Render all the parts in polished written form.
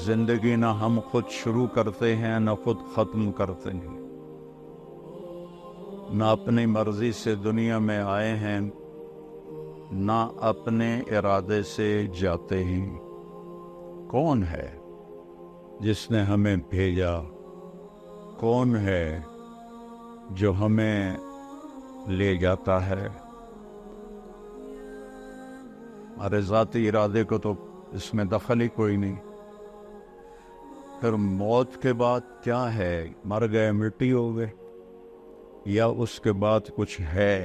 زندگی نہ ہم خود شروع کرتے ہیں نہ خود ختم کرتے ہیں، نہ اپنی مرضی سے دنیا میں آئے ہیں نہ اپنے ارادے سے جاتے ہیں۔ کون ہے جس نے ہمیں بھیجا؟ کون ہے جو ہمیں لے جاتا ہے؟ ہمارے ذاتی ارادے کو تو اس میں دخل ہی کوئی نہیں۔ پھر موت کے بعد کیا ہے؟ مر گئے، مٹی ہو گئے، یا اس کے بعد کچھ ہے؟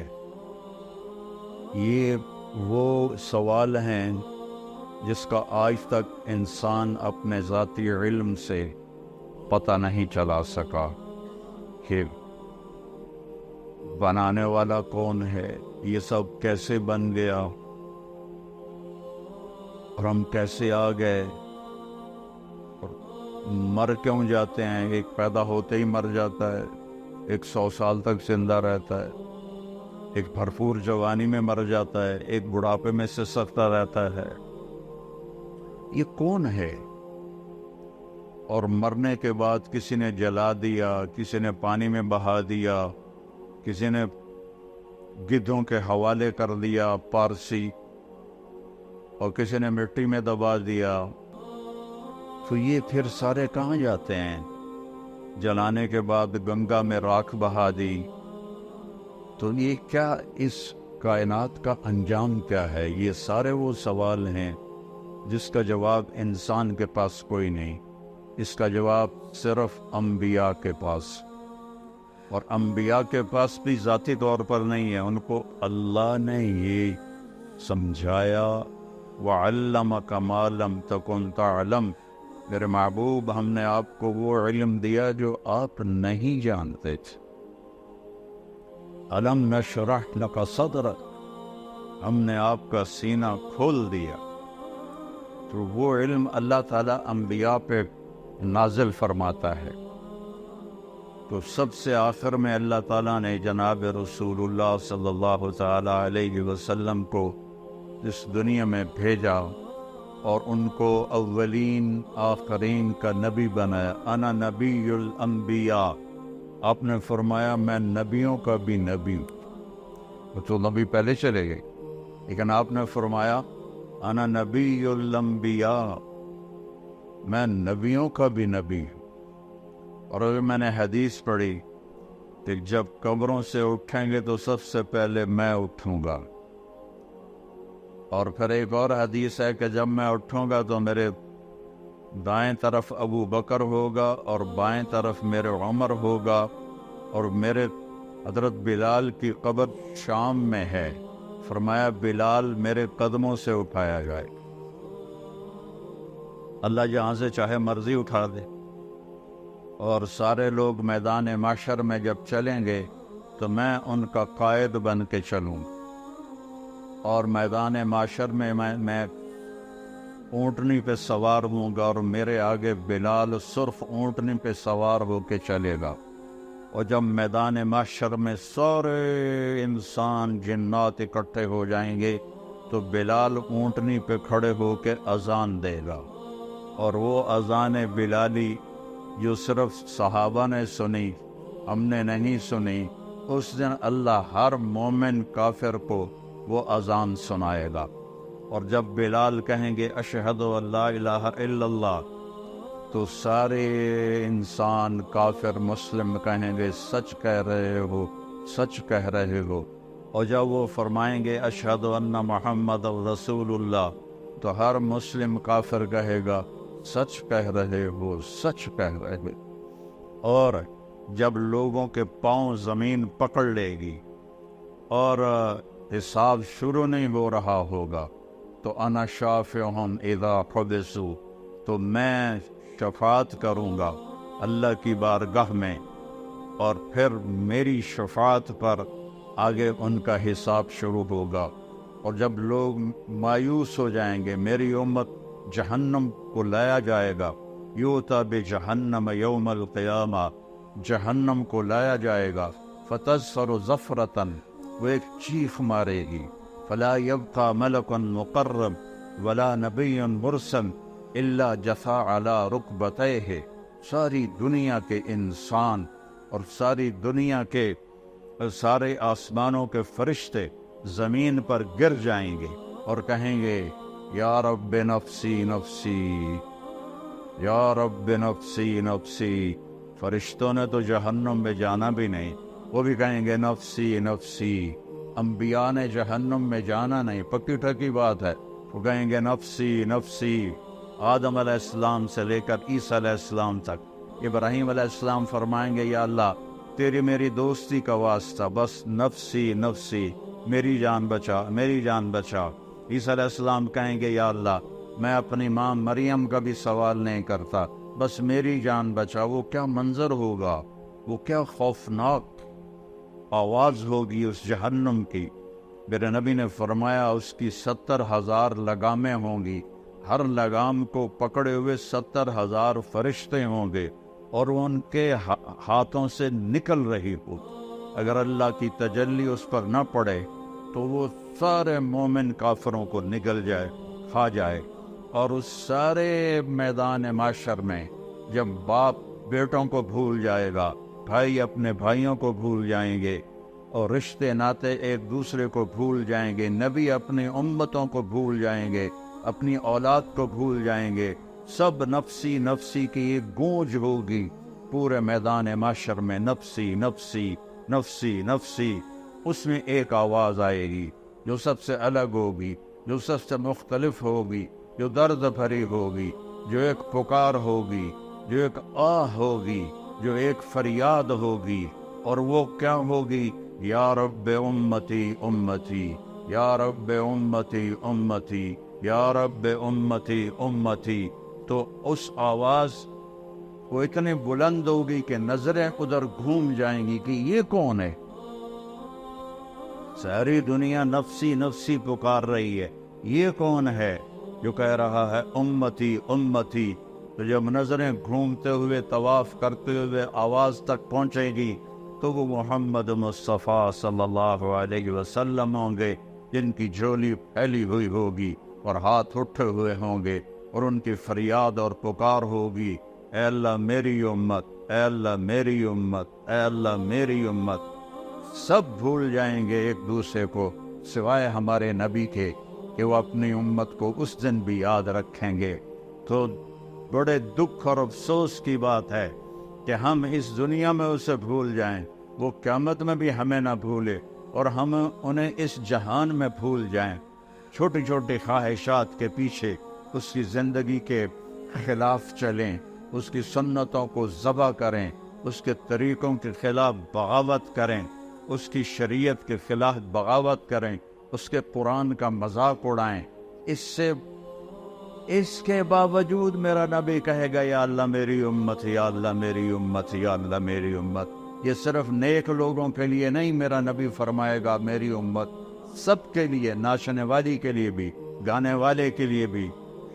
یہ وہ سوال ہیں جس کا آج تک انسان اپنے ذاتی علم سے پتہ نہیں چلا سکا کہ بنانے والا کون ہے، یہ سب کیسے بن گیا، اور ہم کیسے آ گئے، اور مر کیوں جاتے ہیں؟ ایک پیدا ہوتے ہی مر جاتا ہے، ایک 100 سال تک زندہ رہتا ہے، ایک بھرپور جوانی میں مر جاتا ہے، ایک بڑھاپے میں سسکتا رہتا ہے۔ یہ کون ہے؟ اور مرنے کے بعد کسی نے جلا دیا، کسی نے پانی میں بہا دیا، کسی نے گدھوں کے حوالے کر دیا پارسی، اور کسی نے مٹی میں دبا دیا، تو یہ پھر سارے کہاں جاتے ہیں؟ جلانے کے بعد گنگا میں راکھ بہا دی، تو یہ کیا، اس کائنات کا انجام کیا ہے؟ یہ سارے وہ سوال ہیں جس کا جواب انسان کے پاس کوئی نہیں، اس کا جواب صرف انبیاء کے پاس، اور انبیاء کے پاس بھی ذاتی طور پر نہیں ہے، ان کو اللہ نے یہ سمجھایا، وَعَلَّمَكَ مَا لَمْ تَكُنْ تَعْلَمْ، میرے محبوب ہم نے آپ کو وہ علم دیا جو آپ نہیں جانتے تھے۔ أَلَمْ نَشْرَحْ لَكَ صَدْرَكَ، ہم نے آپ کا سینہ کھول دیا۔ تو وہ علم اللہ تعالیٰ انبیاء پہ نازل فرماتا ہے، تو سب سے آخر میں اللہ تعالیٰ نے جناب رسول اللہ صلی اللہ تعالیٰ علیہ وسلم کو اس دنیا میں بھیجا، اور ان کو اولین آخرین کا نبی بنایا۔ انا نبی الانبیاء، آپ نے فرمایا میں نبیوں کا بھی نبی ہوں، تو نبی پہلے چلے گئے، لیکن آپ نے فرمایا انا نبی الانبیاء، میں نبیوں کا بھی نبی ہوں۔ اور ابھی میں نے حدیث پڑھی کہ جب قبروں سے اٹھیں گے تو سب سے پہلے میں اٹھوں گا، اور پھر ایک اور حدیث ہے کہ جب میں اٹھوں گا تو میرے دائیں طرف ابو بکر ہوگا اور بائیں طرف میرے عمر ہوگا، اور میرے حضرت بلال کی قبر شام میں ہے، فرمایا بلال میرے قدموں سے اٹھایا جائے، اللہ جہاں سے چاہے مرضی اٹھا دے۔ اور سارے لوگ میدان محشر میں جب چلیں گے تو میں ان کا قائد بن کے چلوں، اور میدان محشر میں میں اونٹنی پہ سوار ہوں گا، اور میرے آگے بلال صرف اونٹنی پہ سوار ہو کے چلے گا۔ اور جب میدان محشر میں سارے انسان جنات اکٹھے ہو جائیں گے تو بلال اونٹنی پہ کھڑے ہو کے اذان دے گا، اور وہ اذان بلالی جو صرف صحابہ نے سنی، ہم نے نہیں سنی، اس دن اللہ ہر مومن کافر کو وہ اذان سنائے گا۔ اور جب بلال کہیں گے اشہد ان لا الہ الا اللہ، تو سارے انسان کافر مسلم کہیں گے سچ کہہ رہے ہو، سچ کہہ رہے ہو۔ اور جب وہ فرمائیں گے اشہد ان محمد رسول اللہ، تو ہر مسلم کافر کہے گا سچ کہہ رہے ہو، سچ کہہ رہے ہو۔ اور جب لوگوں کے پاؤں زمین پکڑ لے گی اور حساب شروع نہیں ہو رہا ہوگا، تو انا شافعہم اذا حبسوا، تو میں شفاعت کروں گا اللہ کی بارگاہ میں، اور پھر میری شفاعت پر آگے ان کا حساب شروع ہوگا۔ اور جب لوگ مایوس ہو جائیں گے، میری امت جہنم کو لایا جائے گا، یوتا بجہنم یوم القیامہ، جہنم کو لایا جائے گا، فتظفر زفرتن، وہ ایک چیخ مارے گی، فلا یبقى ملک مقرب ولا نبی مرسل، الا جثا علی رکبتیہ، ساری دنیا کے انسان اور ساری دنیا کے سارے آسمانوں کے فرشتے زمین پر گر جائیں گے اور کہیں گے یا رب نفسی نفسی، یا رب نفسی نفسی۔ فرشتوں نے تو جہنم میں جانا بھی نہیں، وہ بھی کہیں گے نفسی نفسی۔ انبیاء نے جہنم میں جانا نہیں، پکی ٹھکی بات ہے، وہ کہیں گے نفسی نفسی۔ آدم علیہ السلام سے لے کر عیسیٰ علیہ السلام تک، ابراہیم علیہ السلام فرمائیں گے یا اللہ تیری میری دوستی کا واسطہ، بس نفسی نفسی، میری جان بچا، میری جان بچا۔ عیسیٰ علیہ السلام کہیں گے یا اللہ میں اپنی ماں مریم کا بھی سوال نہیں کرتا، بس میری جان بچا۔ وہ کیا منظر ہوگا، وہ کیا خوفناک آواز ہوگی اس جہنم کی۔ میرے نبی نے فرمایا اس کی 70,000 لگامیں ہوں گی، ہر لگام کو پکڑے ہوئے 70,000 فرشتے ہوں گے اور وہ ان کے ہاتھوں سے نکل رہی ہو۔ اگر اللہ کی تجلی اس پر نہ پڑے تو وہ سارے مومن کافروں کو نگل جائے، کھا جائے۔ اور اس سارے میدان معاشر میں جب باپ بیٹوں کو بھول جائے گا، بھائی اپنے بھائیوں کو بھول جائیں گے، اور رشتے ناتے ایک دوسرے کو بھول جائیں گے، نبی اپنی امتوں کو بھول جائیں گے، اپنی اولاد کو بھول جائیں گے، سب نفسی نفسی کی ایک گونج ہوگی پورے میدان معاشر میں، نفسی نفسی نفسی نفسی۔ اس میں ایک آواز آئے گی جو سب سے الگ ہوگی، جو سب سے مختلف ہوگی، جو درد بھری ہوگی، جو ایک پکار ہوگی، جو ایک آہ ہوگی، جو ایک فریاد ہوگی۔ اور وہ کیا ہوگی؟ یا رب امتی امتی، یا رب امتی امتی، یا رب امتی امتی۔ تو اس آواز وہ اتنے بلند ہوگی کہ نظریں ادھر گھوم جائیں گی کہ یہ کون ہے؟ ساری دنیا نفسی نفسی پکار رہی ہے، یہ کون ہے جو کہہ رہا ہے امتی امتی؟ تو جب نظریں گھومتے ہوئے طواف کرتے ہوئے آواز تک پہنچے گی تو وہ محمد مصطفیٰ صلی اللہ علیہ وسلم ہوں گے، جن کی جھولی پھیلی ہوئی ہوگی اور ہاتھ اٹھے ہوئے ہوں گے، اور ان کی فریاد اور پکار ہوگی اے اللہ میری امت، اے اللہ میری امت، اے اللہ میری امت۔ سب بھول جائیں گے ایک دوسرے کو سوائے ہمارے نبی کے کہ وہ اپنی امت کو اس دن بھی یاد رکھیں گے۔ تو بڑے دکھ اور افسوس کی بات ہے کہ ہم اس دنیا میں اسے بھول جائیں، وہ قیامت میں بھی ہمیں نہ بھولے، اور ہم انہیں اس جہان میں بھول جائیں، چھوٹی چھوٹی خواہشات کے پیچھے اس کی زندگی کے خلاف چلیں، اس کی سنتوں کو ذبح کریں، اس کے طریقوں کے خلاف بغاوت کریں، اس کی شریعت کے خلاف بغاوت کریں، اس کے قرآن کا مذاق اڑائیں۔ اس کے باوجود میرا نبی کہے گا یا اللہ میری امت، یا اللہ میری امت، یا اللہ میری امت۔ یہ صرف نیک لوگوں کے لیے نہیں، میرا نبی فرمائے گا میری امت سب کے لیے، ناچنے والی کے لیے بھی، گانے والے کے لیے بھی،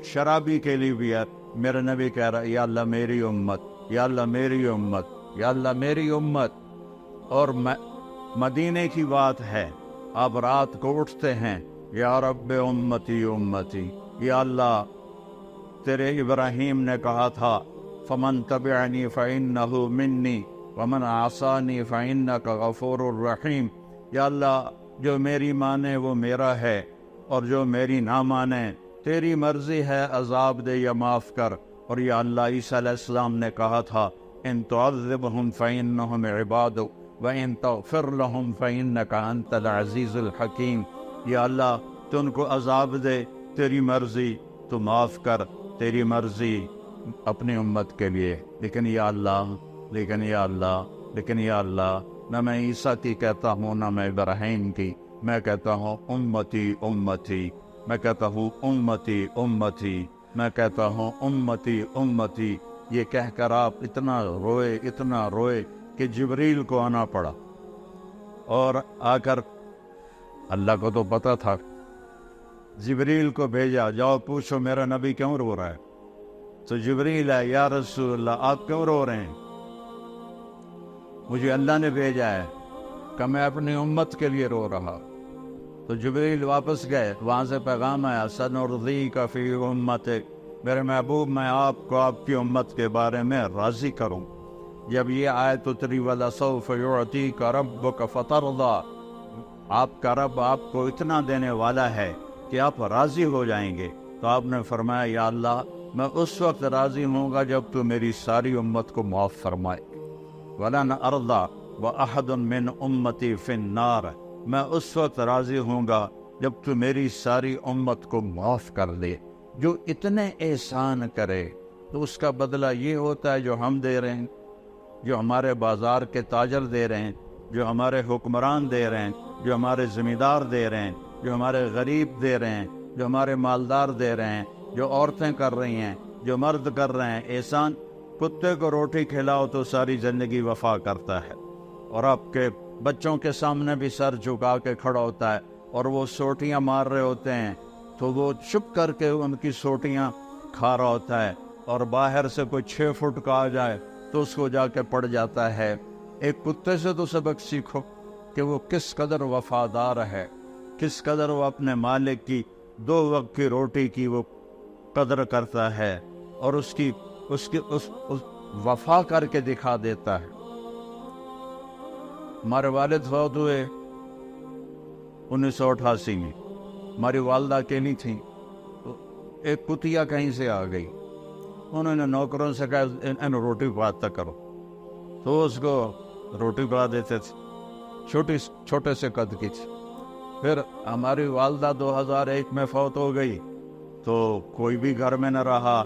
شرابی کے لیے بھی ہے۔ میرا نبی کہہ رہا ہے یا اللہ میری امت، یا اللہ میری امت، یا اللہ میری امت۔ اور مدینے کی بات ہے، آپ رات کو اٹھتے ہیں یا رب امتی امتی، یا اللہ تیرے ابراہیم نے کہا تھا فمن تبعنی فإنہ منی ومن عصانی فإنک غفور الرحیم۔ یا اللہ جو میری مانے وہ میرا ہے، اور جو میری نہ مانے تیری مرضی ہے، عذاب دے یا معاف کر۔ اور یا اللہ عیسیٰ علیہ السلام نے کہا تھا ان تعذبہم فإنہم عبادک وَإِن تَغْفِرْ لَهُمْ فَإِنَّكَ أَنْتَ الْعَزِيزُ الْحَكِيمُ۔ یا اللہ تو ان کو عذاب دے، تیری مرضی تو معاف کر، تیری مرضی اپنی امت کے لیے۔ لیکن یا اللہ، لیکن یا اللہ، لیکن یا اللہ، نہ میں عیسیٰ کی کہتا ہوں نہ میں ابراہیم کی، میں کہتا ہوں امتی امتی، میں کہتا ہوں امتی امتی، میں کہتا ہوں امتی امتی۔ یہ کہہ کر آپ اتنا روئے، اتنا روئے کہ جبریل کو آنا پڑا، اور آ کر اللہ کو تو پتا تھا، جبریل کو بھیجا جاؤ پوچھو میرا نبی کیوں رو رہا ہے۔ تو جبریل ہے یا رسول اللہ آپ کیوں رو رہے ہیں؟ مجھے اللہ نے بھیجا ہے کہ میں اپنی امت کے لیے رو رہا۔ تو جبریل واپس گئے، وہاں سے پیغام آیا سنرضیک فی امتک، میرے محبوب میں آپ کو آپ کی امت کے بارے میں راضی کروں۔ جب یہ آیت اتری وَلَسَوْفَ يُعْطِيكَ رَبُّكَ فَتَرْضَىٰ، آپ کا رب آپ کو اتنا دینے والا ہے کہ آپ راضی ہو جائیں گے، تو آپ نے فرمایا یا اللہ میں اس وقت راضی ہوں گا جب تو میری ساری امت کو معاف فرمائے۔ وَلَنْ أَرْضَىٰ وَأَحَدٌ مِّنْ أُمَّتِي فِي النَّارِ، میں اس وقت راضی ہوں گا جب تو میری ساری امت کو معاف کر دے۔ جو اتنے احسان کرے تو اس کا بدلہ یہ ہوتا ہے جو ہم دے رہے ہیں، جو ہمارے بازار کے تاجر دے رہے ہیں، جو ہمارے حکمران دے رہے ہیں، جو ہمارے زمیندار دے رہے ہیں، جو ہمارے غریب دے رہے ہیں، جو ہمارے مالدار دے رہے ہیں، جو عورتیں کر رہی ہیں، جو مرد کر رہے ہیں۔ احسان، کتے کو روٹی کھلاؤ تو ساری زندگی وفا کرتا ہے، اور آپ کے بچوں کے سامنے بھی سر جھکا کے کھڑا ہوتا ہے، اور وہ سوٹیاں مار رہے ہوتے ہیں تو وہ چھپ کر کے ان کی سوٹیاں کھا رہا ہوتا ہے، اور باہر سے کوئی 6 فٹ کا آ جائے تو اس کو جا کے پڑ جاتا ہے۔ ایک کتے سے تو سبق سیکھو کہ وہ کس قدر وفادار ہے، کس قدر وہ اپنے مالک کی 2 وقت کی روٹی کی وہ قدر کرتا ہے، اور اس وفا کر کے دکھا دیتا ہے۔ ہمارے والد فوت ہوئے 1988 میں، ہماری والدہ اکیلی تھیں، تو ایک کتیا کہیں سے آ گئی، انہوں نے نوکروں سے کہا ان روٹی پکاتا کرو، تو اس کو روٹی پکا دیتے تھے، چھوٹے سے قد کی تھی۔ پھر ہماری والدہ 2001 میں فوت ہو گئی تو کوئی بھی گھر میں نہ رہا،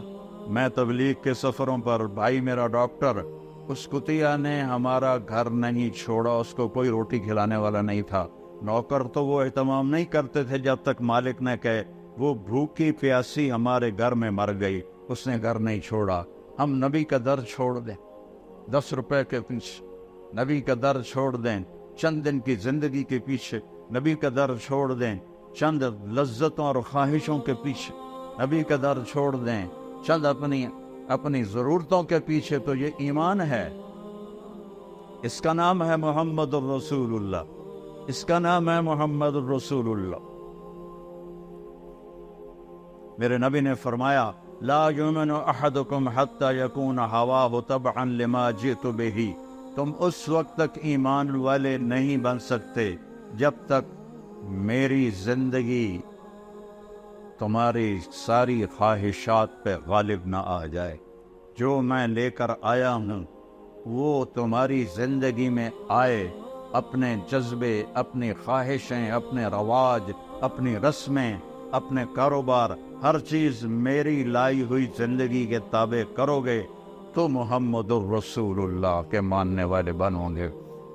میں تبلیغ کے سفروں پر، بھائی میرا ڈاکٹر، اس کتیا نے ہمارا گھر نہیں چھوڑا، اس کو کوئی روٹی کھلانے والا نہیں تھا۔ نوکر تو وہ اہتمام نہیں کرتے تھے جب تک مالک نے کہے، وہ بھوکی پیاسی ہمارے گھر میں مر گئی، اس نے گھر نہیں چھوڑا۔ ہم نبی کا در چھوڑ دیں 10 روپے کے پیچھے، نبی کا در چھوڑ دیں چند دن کی زندگی کے پیچھے، نبی کا در چھوڑ دیں چند لذتوں اور خواہشوں کے پیچھے، نبی کا در چھوڑ دیں چند اپنی ضرورتوں کے پیچھے، تو یہ ایمان ہے۔ اس کا نام ہے محمد الرسول اللہ، اس کا نام ہے محمد الرسول اللہ۔ میرے نبی نے فرمایا لا یؤمن احدکم حتی یکون ہواہ تبعا لما جئت بہ، تم اس وقت تک ایمان والے نہیں بن سکتے جب تک میری زندگی تمہاری ساری خواہشات پہ غالب نہ آ جائے۔ جو میں لے کر آیا ہوں وہ تمہاری زندگی میں آئے، اپنے جذبے، اپنی خواہشیں، اپنے رواج، اپنی رسمیں، اپنے کاروبار، ہر چیز میری لائی ہوئی زندگی کے تابع کرو گے تو محمد الرسول اللہ کے ماننے والے بنو گے۔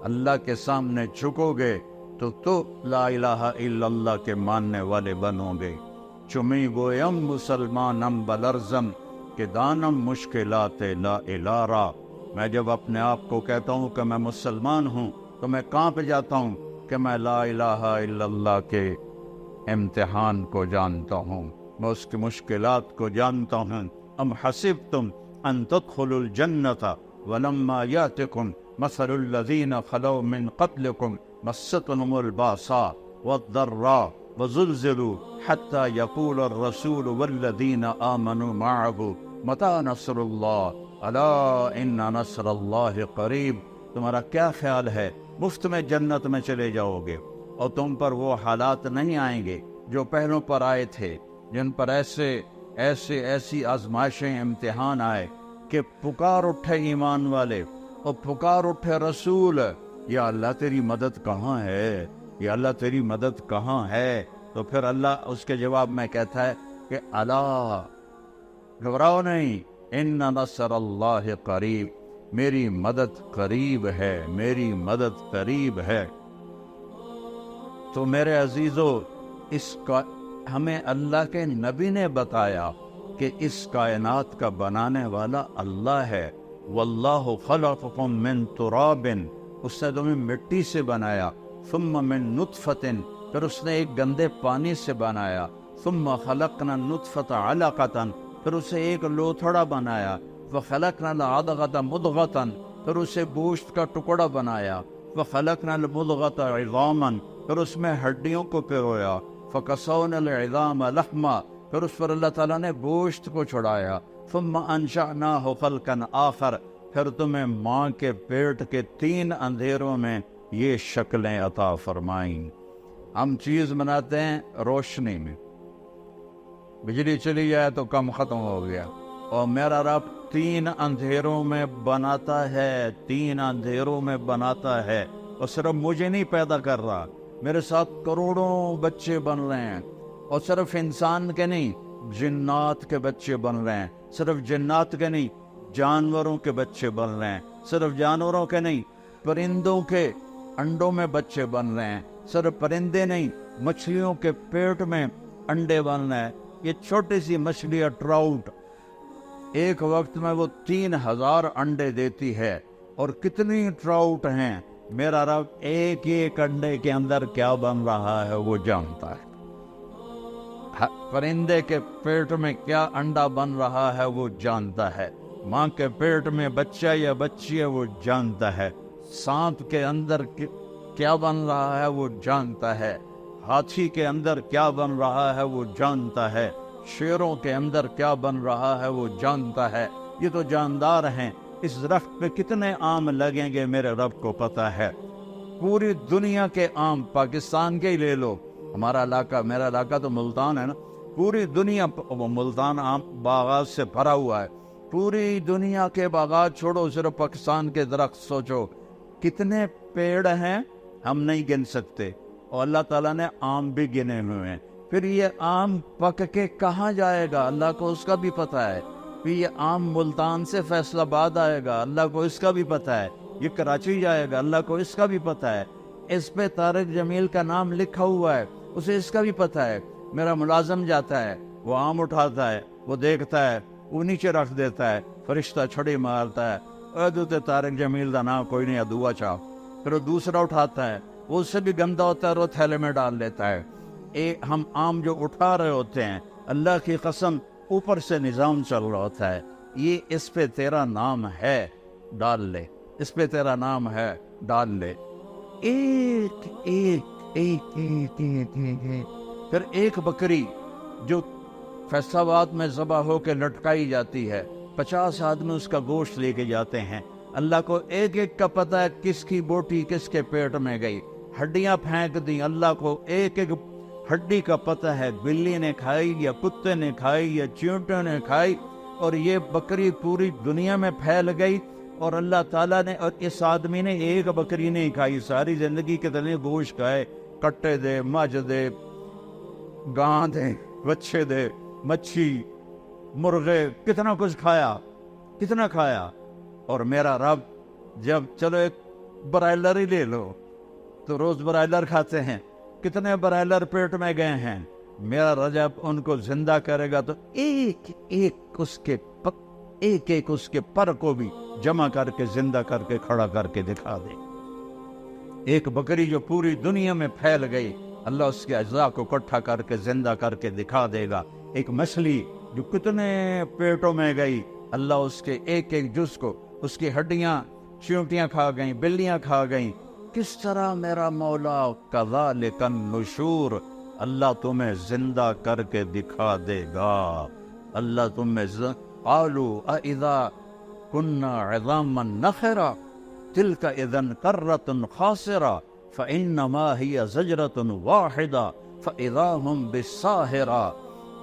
اللہ کے سامنے جھکو گے تو لا الہ الا اللہ کے ماننے والے بنو گے۔ چمی گویم مسلمانم بلرزم کہ دانم مشکلات لا الارا، میں جب اپنے آپ کو کہتا ہوں کہ میں مسلمان ہوں تو میں کانپ جاتا ہوں کہ میں لا الہ الا اللہ کے امتحان کو جانتا ہوں، میں اس کی مشکلات کو جانتا ہوں۔ ام حسبتم ان تدخلوا الجنۃ ولما یاتکم مثل الذین خلوا من قبلکم مستهم الباساء والضراء وزلزلوا حتى يقول الرسول والذین آمنوا معه متى نصر اللہ الا ان نصر اللہ قریب۔ تمہارا کیا خیال ہے مفت میں جنت میں چلے جاؤ گے اور تم پر وہ حالات نہیں آئیں گے جو پہلوں پر آئے تھے، جن پر ایسی آزمائشیں، امتحان آئے کہ پکار اٹھے ایمان والے اور پکار اٹھے رسول، یا اللہ تیری مدد کہاں ہے، یا اللہ تیری مدد کہاں ہے؟ تو پھر اللہ اس کے جواب میں کہتا ہے کہ الا، گھبراؤ نہیں، ان نصر اللہ قریب، میری مدد قریب ہے، میری مدد قریب ہے۔ تو میرے عزیزو، اس کا ہمیں اللہ کے نبی نے بتایا کہ اس کائنات کا بنانے والا اللہ ہے۔ واللہ خلقکم من تراب، اس نے تمہیں مٹی سے بنایا، ثم من نطفۃ، پھر اس نے ایک گندے پانی سے بنایا، ثم خلقنا النطفۃ علقۃ، پھر اسے ایک لوتھڑا بنایا، وخلقنا العلقۃ مضغۃ، پھر اسے گوشت کا ٹکڑا بنایا، وخلقنا المضغۃ عظاما، پھر اس میں ہڈیوں کو پرویا، فکسونا العظام لحما، پھر اس پر اللہ تعالیٰ نے گوشت کو چھڑایا. ثم انشأناہ خلقا آخر، پھر تمہیں ماں کے پیٹ کے 3 اندھیروں میں یہ شکلیں عطا فرمائیں. ہم چیز بناتے ہیں روشنی میں، بجلی چلی جائے تو کم ختم ہو گیا، اور میرا رب 3 اندھیروں میں بناتا ہے، 3 اندھیروں میں بناتا ہے. اور صرف مجھے نہیں پیدا کر رہا، میرے ساتھ کروڑوں بچے بن رہے ہیں. اور صرف انسان کے نہیں، جنات کے بچے بن رہے ہیں. صرف جنات کے نہیں، جانوروں کے بچے بن رہے ہیں. صرف جانوروں کے نہیں، پرندوں کے انڈوں میں بچے بن رہے ہیں. صرف پرندے نہیں، مچھلیوں کے پیٹ میں انڈے بن رہے ہیں. یہ چھوٹی سی مچھلی ٹراؤٹ ایک وقت میں وہ 3000 انڈے دیتی ہے. اور کتنی ٹراؤٹ ہیں، میرا رب ایک ایک انڈے کے اندر کیا بن رہا ہے وہ جانتا ہے. پرندے کے پیٹ میں کیا انڈا بن رہا ہے وہ جانتا ہے. ماں کے پیٹ میں بچہ یا بچی ہے وہ جانتا ہے. سانپ کے اندر کیا بن رہا ہے وہ جانتا ہے. ہاتھی کے اندر کیا بن رہا ہے وہ جانتا ہے. شیروں کے اندر کیا بن رہا ہے وہ جانتا ہے. یہ تو جاندار ہیں. اس درخت پہ کتنے آم لگیں گے میرے رب کو پتا ہے. پوری دنیا کے آم، پاکستان کے ہی لے لو، ہمارا علاقہ، میرا علاقہ تو ملتان ہے نا، پوری دنیا ملتان آم باغات سے بھرا ہوا ہے. پوری دنیا کے باغات چھوڑو، صرف پاکستان کے درخت سوچو کتنے پیڑ ہیں، ہم نہیں گن سکتے. اور اللہ تعالیٰ نے آم بھی گنے ہوئے ہیں. پھر یہ آم پک کے کہاں جائے گا اللہ کو اس کا بھی پتہ ہے. پھر یہ آم ملتان سے فیصل آباد آئے گا، اللہ کو اس کا بھی پتہ ہے. یہ کراچی جائے گا، اللہ کو اس کا بھی پتہ ہے. اس پہ طارق جمیل کا نام لکھا ہوا ہے، اسے اس کا بھی پتہ ہے. میرا ملازم جاتا ہے، وہ آم اٹھاتا ہے، وہ دیکھتا ہے، وہ نیچے رکھ دیتا ہے، فرشتہ چھڑی مارتا ہے، ادھر طارق جمیل کا نام کوئی نہیں، دعا چاہ. پھر وہ دوسرا اٹھاتا ہے، وہ اس سے بھی گندا ہوتا ہے، وہ تھیلے میں ڈال لیتا ہے. ہم آم جو اٹھا رہے ہوتے ہیں، اللہ کی قسم اوپر سے نظام چل رہا ہوتا ہے. یہ اس پہ تیرا نام ہے، ڈال لے، اس پہ تیرا نام ہے، ڈال لے. ایک ایک ایک ایک ایک ایک. پھر ایک بکری جو فیصل آباد میں ذبح ہو کے لٹکائی جاتی ہے، 50 آدمی اس کا گوشت لے کے جاتے ہیں. اللہ کو ایک ایک کا پتہ ہے کس کی بوٹی کس کے پیٹ میں گئی. ہڈیاں پھینک دی، اللہ کو ایک ایک ہڈی کا پتہ ہے، بلی نے کھائی یا کتے نے کھائی یا چیونٹے نے کھائی. اور یہ بکری پوری دنیا میں پھیل گئی. اور اللہ تعالیٰ نے، اور اس آدمی نے ایک بکری نہیں کھائی، ساری زندگی کتنے گوشت کھائے، کٹے دے، مجھ دے، گاں دے، بچے دے، مچھی، مرغے، کتنا کچھ کھایا، کتنا کھایا. اور میرا رب جب چلو ایک برائلر ہی لے لو تو روز برائلر کھاتے ہیں، کتنے برائلر پیٹ میں گئے ہیں. میرا رب جب ان کو زندہ کرے گا تو ایک ایک اس کے پر کو بھی جمع کر کے زندہ کر کے کھڑا کر کے دکھا دے. ایک بکری جو پوری دنیا میں پھیل گئی، اللہ اس کے اجزاء کو اکٹھا کر کے زندہ کر کے دکھا دے گا. ایک مچھلی جو کتنے پیٹوں میں گئی، اللہ اس کے ایک ایک جز کو، اس کی ہڈیاں چیونٹیاں کھا گئیں، بلیاں کھا گئیں. کس طرح میرا مولا کذالک النشور، اللہ تمہیں زندہ کر کے دکھا دے گا. اللہ تمہیں قالوا اذا كنا عظاما نخرا تلك اذا كرة خاسرة فانما هي زجرة واحدة فاذا هم بالساهرة.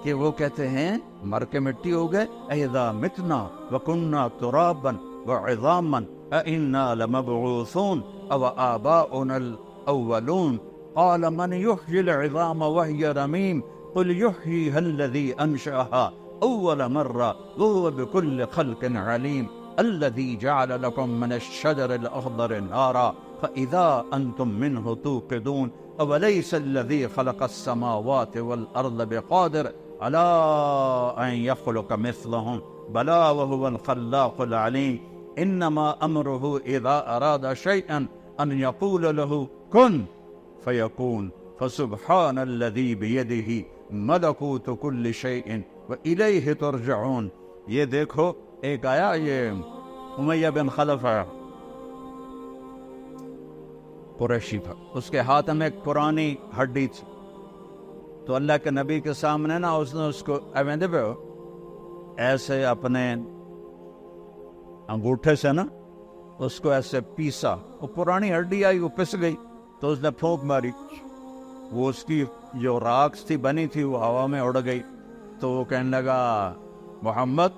کہ وہ کہتے ہیں مر کے مٹی ہو گئے، اذا متنا وكنا ترابا وعظاما أئنا لمبعوثون او آباؤنا الاولون. قال من يحيي العظام وهي رميم قل يحييها الذي انشأها اول مرة وهو بكل خلق عليم. الذي جعل لكم من الشجر الاخضر نارا فاذا انتم منه توقدون. اوليس الذي خلق السماوات والارض بقادر على ان يخلق مثلهم بلى وهو الخلاق العليم. انما امره اذا اراد شيئا ان يقول له كن فيكون. فسبحان الذي بيده ملكوت كل شيء وإليه ترجعون. یہ دیکھو ایک آیا، یہ امیہ بن خلف ہے، قریشی تھا، اس کے ہاتھ میں ایک پرانی ہڈی تھی، تو اللہ کے نبی کے سامنے نا اس نے اس کو ایویں پہ ایسے اپنے انگوٹھے سے نا اس کو ایسے پیسا، وہ پرانی ہڈی آئی، وہ پس گئی، تو اس نے پھونک ماری، وہ اس کی جو راکس تھی بنی تھی وہ ہوا میں اڑ گئی۔ تو وہ کہنے لگا محمد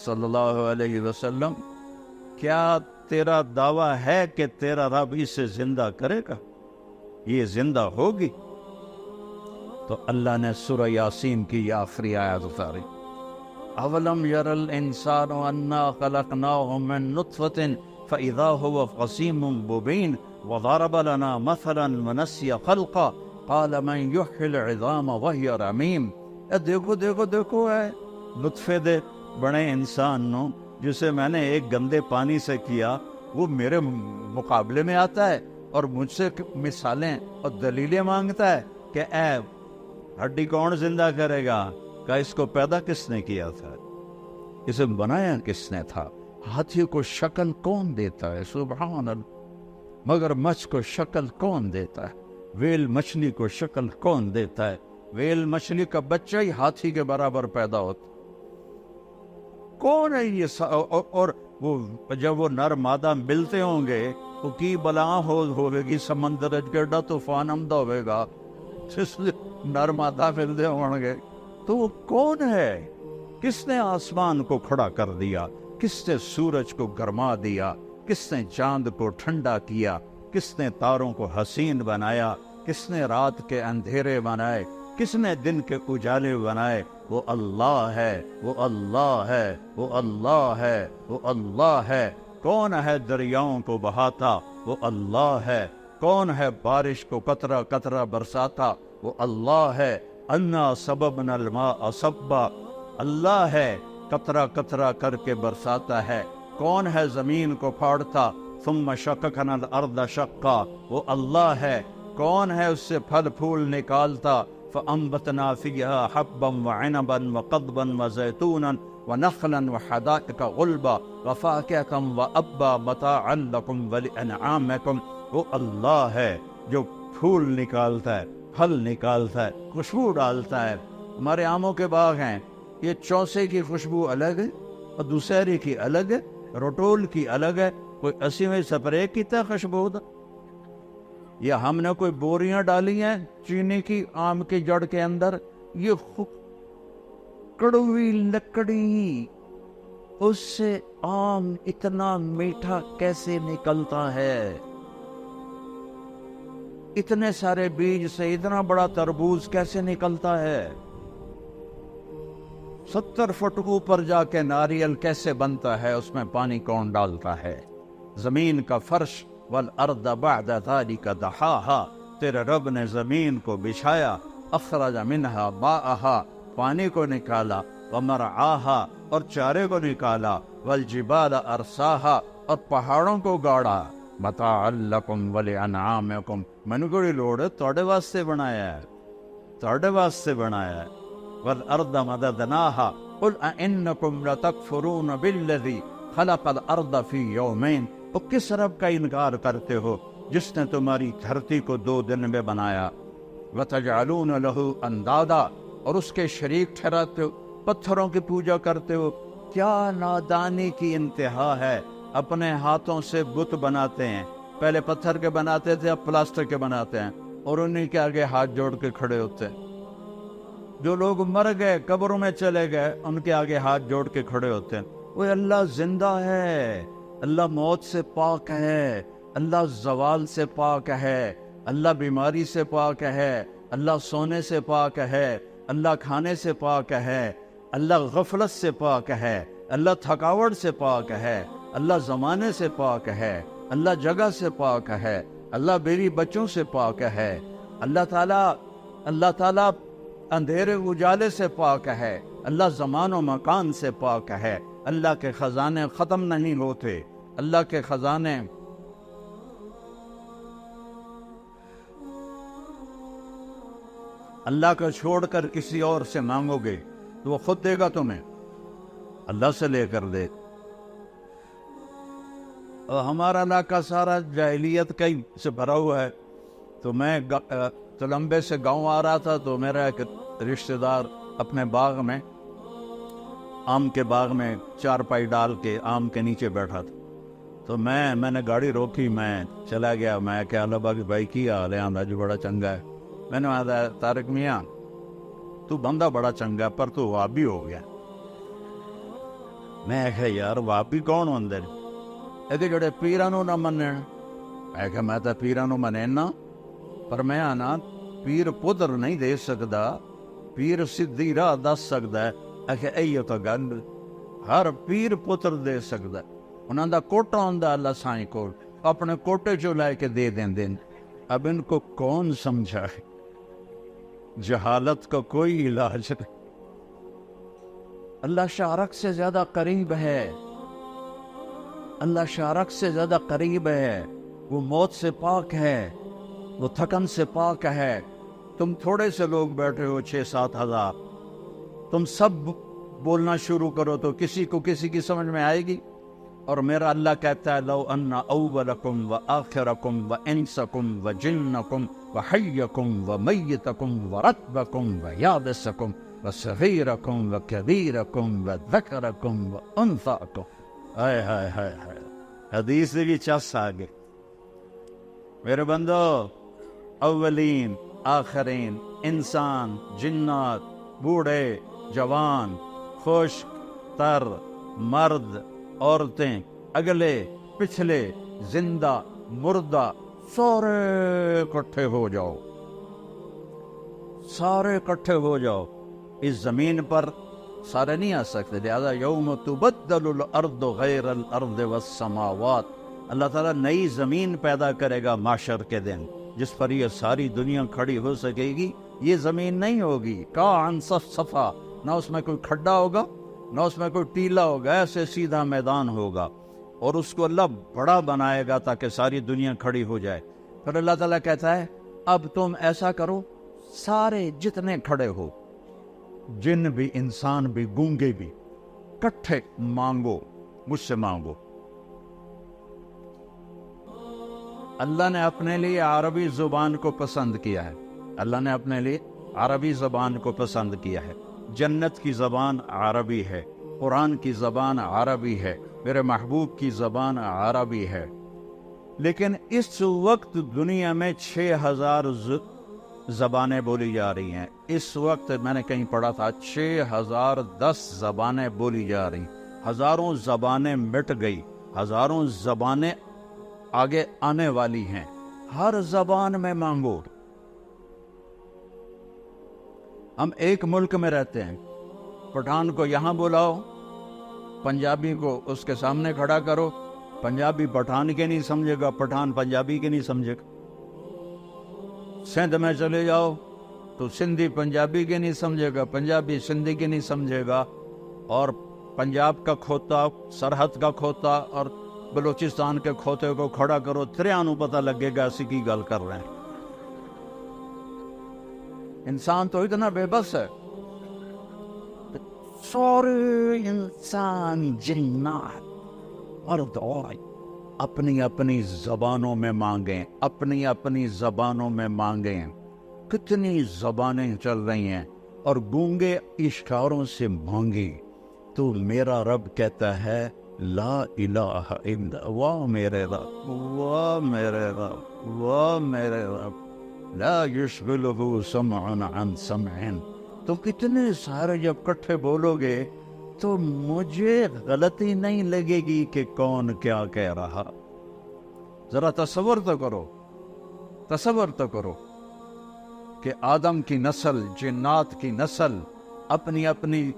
صلی اللہ علیہ وسلم، کیا تیرا دعویٰ ہے کہ تیرا رب اسے زندہ کرے گا، یہ زندہ ہوگی؟ تو اللہ نے سورہ یاسین کی یہ آخری آیت اتاری، اولم یر الانسان انا خلقناه من نطفة فاذا هو خصیم مبین وضرب لنا مثلا ونسی خلقا قال من یحیی العظام وہی رمیم۔ دیکھو دیکھو دیکھو، ہے نطفے دے بڑے انسان نو جسے میں نے ایک گندے پانی سے کیا، وہ میرے مقابلے میں آتا ہے اور مجھ سے مثالیں اور دلیلیں مانگتا ہے کہ اے ہڈی کون زندہ کرے گا؟ کہ اس کو پیدا کس نے کیا تھا، اسے بنایا کس نے تھا؟ ہاتھی کو شکل کون دیتا ہے؟ سبحان اللہ۔ مگر مچھ کو شکل کون دیتا ہے؟ ویل مچھلی کو شکل کون دیتا ہے؟ ویل مچھلی کا بچہ ہی ہاتھی کے برابر پیدا ہوتا۔ کون ہے یہ اور وہ جب وہ نر مادہ ملتے ہوں گے وہ کی بلا ہوئے گی، سمندر گرڈا طوفان آمدہ ہوئے گا، نر مادہ ملتے ہوں گے، تو وہ کون ہے؟ کس نے آسمان کو کھڑا کر دیا؟ کس نے سورج کو گرما دیا؟ کس نے چاند کو ٹھنڈا کیا؟ کس نے تاروں کو حسین بنایا؟ کس نے رات کے اندھیرے بنائے؟ کس نے دن کے اجالے بنائے؟ وہ اللہ ہے، وہ اللہ ہے، وہ اللہ ہے، وہ اللہ ہے۔ کون ہے دریاؤں کو بہاتا؟ وہ اللہ ہے۔ کون ہے بارش کو قطرہ قطرہ برساتا؟ وہ اللہ ہے۔ انا سببنا الماء صبا، اللہ ہے، قطرہ قطرہ کر کے برساتا ہے۔ کون ہے زمین کو پھاڑتا؟ ثم شققنا الارض شقا، وہ اللہ ہے۔ کون ہے اس سے پھل پھول نکالتا؟ فانبتنا فیہا حبا وعنبا وقضبا وزیتونا ونخلا وحدائق غلبا وفاکہۃ وابا متاعا لکم ولانعامکم، وہ اللہ ہے جو پھول نکالتا ہے، پھل نکالتا ہے، خوشبو ڈالتا ہے۔ ہمارے آموں کے باغ ہیں، یہ چوسے کی خوشبو الگ ہے اور دوسری کی الگ ہے، روٹول کی الگ ہے، کوئی 80ویں سپرے کی تا خوشبو دا، یا ہم نے کوئی بوریاں ڈالی ہیں چینی کی آم کی جڑ کے اندر، یہ کڑوی لکڑی، اس سے آم اتنا میٹھا کیسے نکلتا ہے؟ اتنے سارے بیج سے اتنا بڑا تربوز کیسے نکلتا ہے؟ 70 فٹ اوپر جا کے ناریل کیسے بنتا ہے؟ اس میں پانی کون ڈالتا ہے؟ زمین کا فرش، والارض بعد ذلك دحاها، تیرے رب نے زمین کو بچھایا، اخرج منها ماءها، پانی کو نکالا، ومرعاها، اور چارے کو نکالا، والجبال ارساها، اور پہاڑوں کو گاڑا، متاعا لکم ولانعامکم، من کو لوڑ توڑے واسطے بنایا ہے، توڑے واسطے بنایا ہے۔ والارض مددناها قل انکم لتکفرون بالذی خلق الارض فی یومین، وہ کس رب کا انکار کرتے ہو جس نے تمہاری دھرتی کو 2 دن میں بنایا؟ وَتَجْعَلُونَ لَهُ أَنْدَادًا، اور اس کے شریک ٹھہراتے ہو، پتھروں کی پوجا کرتے ہو۔ کیا نادانی کی انتہا ہے، اپنے ہاتھوں سے بت بناتے ہیں، پہلے پتھر کے بناتے تھے، اب پلاسٹر کے بناتے ہیں، اور انہیں کے آگے ہاتھ جوڑ کے کھڑے ہوتے ہیں۔ جو لوگ مر گئے قبروں میں چلے گئے ان کے آگے ہاتھ جوڑ کے کھڑے ہوتے ہیں۔ وہ اللہ زندہ ہے، اللہ موت سے پاک ہے، اللہ زوال سے پاک ہے، اللہ بیماری سے پاک ہے، اللہ سونے سے پاک ہے، اللہ کھانے سے پاک ہے، اللہ غفلت سے پاک ہے، اللہ تھکاوٹ سے پاک ہے، اللہ زمانے سے پاک ہے، اللہ جگہ سے پاک ہے، اللہ بیوی بچوں سے پاک ہے، اللہ تعالیٰ اندھیرے اجالے سے پاک ہے، اللہ زمان و مکان سے پاک ہے، اللہ کے خزانے ختم نہیں ہوتے، اللہ کے خزانے اللہ کو چھوڑ کر کسی اور سے مانگو گے تو وہ خود دے گا تمہیں، اللہ سے لے کر دے۔ اور ہمارا علاقہ سارا جاہلیت کا ہی سے بھرا ہوا ہے، تو میں تو لمبے سے گاؤں آ رہا تھا، تو میرا ایک رشتہ دار اپنے باغ میں، آم کے باغ میں چارپائی ڈال کے آم کے نیچے بیٹھا تھا. تو میں نے گاڑی روکی، میں چلا گیا. میں کہ اللہ بھائی کی حال ہے؟ آندا جو بڑا چنگا ہے. میں نے آدھا طارق میاں تو بندہ بڑا چنگا پر تو وابی ہو گیا. میں کہ یار وابی کون ہوندے نے؟ کہ جڑے پیراں نوں نہ منن. میں تو پیراں نوں مننا، پر میں آنا پیر پتر نہیں دے سکدا، پیر سدھی راہ دس سکدا ہے. کہ ایو تو گل ہر پیر پتر دے سکدا ہے. انہاں دا کوٹا ہوندا اللہ سائیں کول، اپنے کوٹے چوں لے کے دے دیندے. اب ان کو کون سمجھائے؟ جہالت کا کوئی علاج نہیں. اللہ شارک سے زیادہ قریب ہے، اللہ شارک سے زیادہ قریب ہے. وہ موت سے پاک ہے، وہ تھکن سے پاک ہے. تم تھوڑے سے لوگ بیٹھے ہو 6-7 ہزار، تم سب بولنا شروع کرو تو کسی کو کسی کی سمجھ میں آئے گی. اور میرا اللہ کہتا ہے لو ان اولکم و آخرکم و انسکم و جنکم و حیکم و میتکم و رتبکم و یابسکم و صغیرکم و کبیرکم و ذکرکم و انثاکم. ہائے ہائے ہائے ہائے، حدیث سے بھی چس آگے. میرے بندو، اولین آخرین، انسان، جنات، بوڑھے، جوان، خشک تر، مرد، عورتیں، اگلے پچھلے، زندہ مردہ، سارے اکٹھے ہو جاؤ، سارے اکٹھے ہو جاؤ. اس زمین پر سارے نہیں آ سکتے، لہذا یوم تبدل الارض غیر الارض والسماوات. اللہ تعالیٰ نئی زمین پیدا کرے گا معاشر کے دن، جس پر یہ ساری دنیا کھڑی ہو سکے گی. یہ زمین نہیں ہوگی کان صفا، نہ اس میں کوئی کھڈا ہوگا، نہ اس میں کوئی ٹیلا ہوگا، ایسے سیدھا میدان ہوگا. اور اس کو اللہ بڑا بنائے گا تاکہ ساری دنیا کھڑی ہو جائے. پھر اللہ تعالیٰ کہتا ہے اب تم ایسا کرو، سارے جتنے کھڑے ہو، جن بھی، انسان بھی، گونگے بھی، کٹھے مانگو، مجھ سے مانگو. اللہ نے اپنے لیے عربی زبان کو پسند کیا ہے، اللہ نے اپنے لیے عربی زبان کو پسند کیا ہے. جنت کی زبان عربی ہے، قرآن کی زبان عربی ہے، میرے محبوب کی زبان عربی ہے. لیکن اس وقت دنیا میں 6000 زبانیں بولی جا رہی ہیں. اس وقت میں نے کہیں پڑھا تھا 6010 زبانیں بولی جا رہی ہیں. ہزاروں زبانیں مٹ گئی، ہزاروں زبانیں آگے آنے والی ہیں. ہر زبان میں مانگو. ہم ایک ملک میں رہتے ہیں، پٹھان کو یہاں بلاؤ، پنجابی کو اس کے سامنے کھڑا کرو، پنجابی پٹھان کے نہیں سمجھے گا، پٹھان پنجابی کے نہیں سمجھے گا. سندھ میں چلے جاؤ تو سندھی پنجابی کے نہیں سمجھے گا، پنجابی سندھی کے نہیں سمجھے گا. اور پنجاب کا کھوتا، سرحد کا کھوتا اور بلوچستان کے کھوتے کو کھڑا کرو، تریانوں پتہ لگے گا اسی کی گل کر رہے ہیں. انسان تو اتنا بے بس ہے. سارے انسان، جنات، مرد عورت اپنی اپنی زبانوں میں مانگیں، اپنی اپنی زبانوں میں مانگیں. کتنی زبانیں چل رہی ہیں اور گونگے اشاروں سے مانگیں. تو میرا رب کہتا ہے لا الہ الا، واہ میرے رب، واہ میرے رب، واہ میرے رب، لا یشغلہ سمع عن سمع. تو کتنے سارے جب کٹھے بولو گے تو مجھے غلطی نہیں لگے گی کہ کون کیا کہہ رہا. ذرا تصور تو کرو، تصور تو کرو کہ آدم کی نسل، جنات کی نسل اپنی اپنی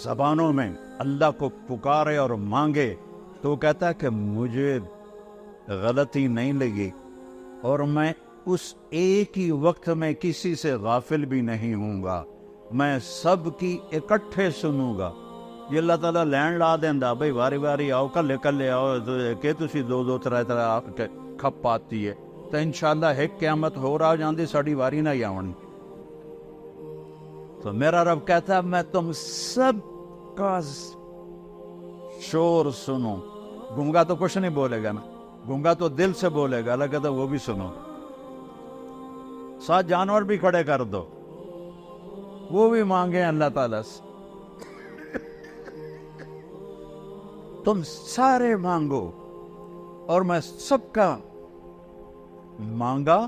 زبانوں میں اللہ کو پکارے اور مانگے. تو وہ کہتا ہے کہ مجھے غلطی نہیں لگی اور میں اس ایک ہی وقت میں کسی سے غافل بھی نہیں ہوں گا، میں سب کی اکٹھے سنوں گا. یہ اللہ تعالیٰ لین لا دینا بھائی واری واری آؤ، کلے کلے آؤ کہ تسی دو دو ترے ترے آ کے کھپ آتی ہے تو انشاءاللہ ایک قیامت ہو رہا جاندی ساڑی واری نہ آونی. تو میرا رب کہتا ہے میں تم سب کا شور سنوں. گونگا تو کچھ نہیں بولے گا نا، گونگا تو دل سے بولے گا، اللہ کہتا ہے وہ بھی سنو. 7 جانور بھی کھڑے کر دو، وہ بھی مانگے اللہ تعالیٰ سے۔ تم سارے مانگو اور میں سب کا مانگا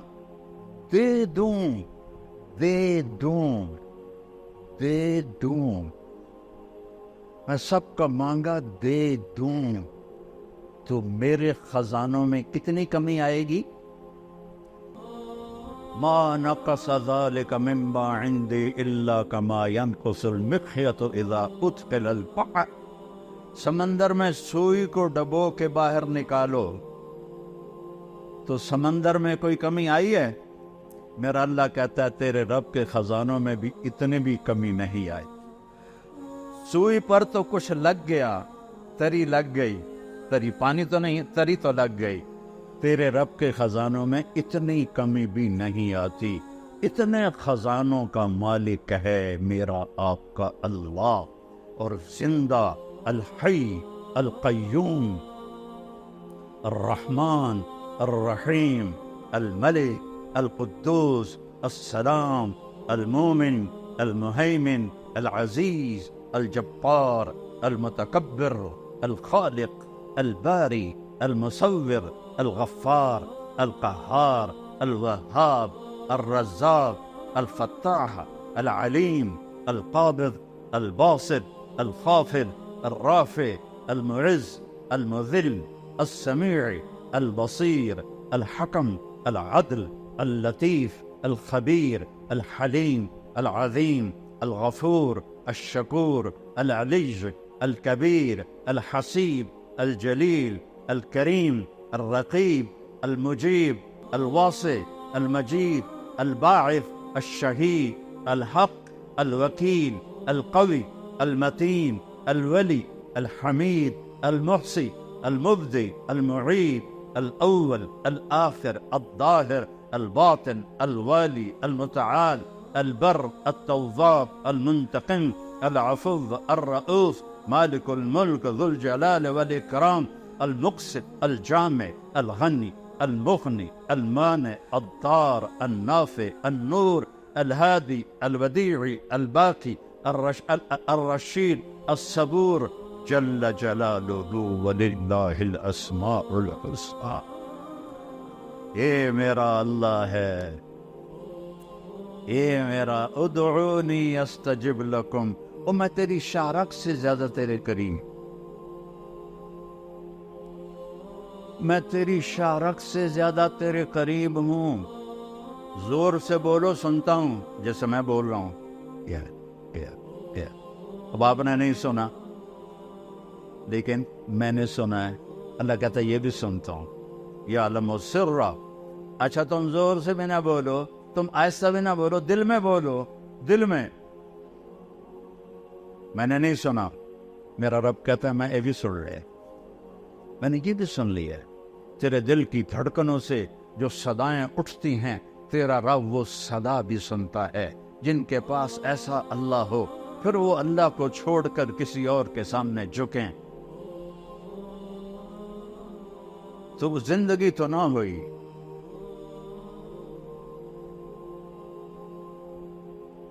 دے دوں، دے دوں، دے دوں، میں سب کا مانگا دے دوں، تو میرے خزانوں میں کتنی کمی آئے گی؟ ما نقص ذلك مما عندي الا كما ينقص المخيط اذا ادخل البحر۔ سمندر میں سوئی کو ڈبو کے باہر نکالو تو سمندر میں کوئی کمی آئی ہے؟ میرا اللہ کہتا ہے تیرے رب کے خزانوں میں بھی اتنے بھی کمی نہیں آئی۔ سوئی پر تو کچھ لگ گیا، تری لگ گئی، تری پانی تو نہیں، تری تو لگ گئی۔ تیرے رب کے خزانوں میں اتنی کمی بھی نہیں آتی۔ اتنے خزانوں کا مالک ہے میرا آپ کا اللہ، اور زندہ الحی القیوم الرحمن الرحیم الملک القدوس السلام المومن المہیمن العزیز الجبار المتکبر الخالق الباری المصور الغفار القہار الوہاب الرزاق الفتاح العلیم القابض الباسط الخافض الرافع المعز المذل السمیع البصیر الحکم العدل اللطیف الخبیر الحلیم العظیم الغفور الشکور العلی الکبیر الحسیب الجلیل الکریم الرقیب المجیب الواسع المجید الباعث الشہید الحق الوکیل القوی المتین الولی الحمید المحصی المبدی المعید الاول الآخر الظاہر الباطن الوالی المتعال البر التواب المنتقم العفو الرؤوف مالک الملک ذو الجلال والاکرام المقسط الجامع الغنی المغنی المانع الضار النافع النور الهادي الوديع الباقي الرشيد الصبور جل جلاله ولله الاسماء الحسنى۔ یہ میرا اللہ ہے، یہ میرا ادعونی استجب لکم، اور میں تیری شارک سے زیادہ تیرے قریب، میں تیری شارک سے زیادہ تیرے قریب ہوں۔ زور سے بولو، سنتا ہوں جیسے میں بول رہا ہوں۔ اب آپ نے نہیں سنا لیکن میں نے سنا ہے۔ اللہ کہتا ہے یہ بھی سنتا ہوں۔ یعلم السر، اچھا تم زور سے بھی نہ بولو، تم آہستہ بھی نہ بولو، دل میں بولو، دل میں۔ میں نے نہیں سنا، میرا رب کہتا ہے میں یہ بھی سن رہے، میں نے یہ بھی سن لیا ہے۔ تیرے دل کی دھڑکنوں سے جو صدائیں اٹھتی ہیں، تیرا رب وہ صدا بھی سنتا ہے۔ جن کے پاس ایسا اللہ ہو، پھر وہ اللہ کو چھوڑ کر کسی اور کے سامنے جھکیں تو وہ زندگی تو نہ ہوئی۔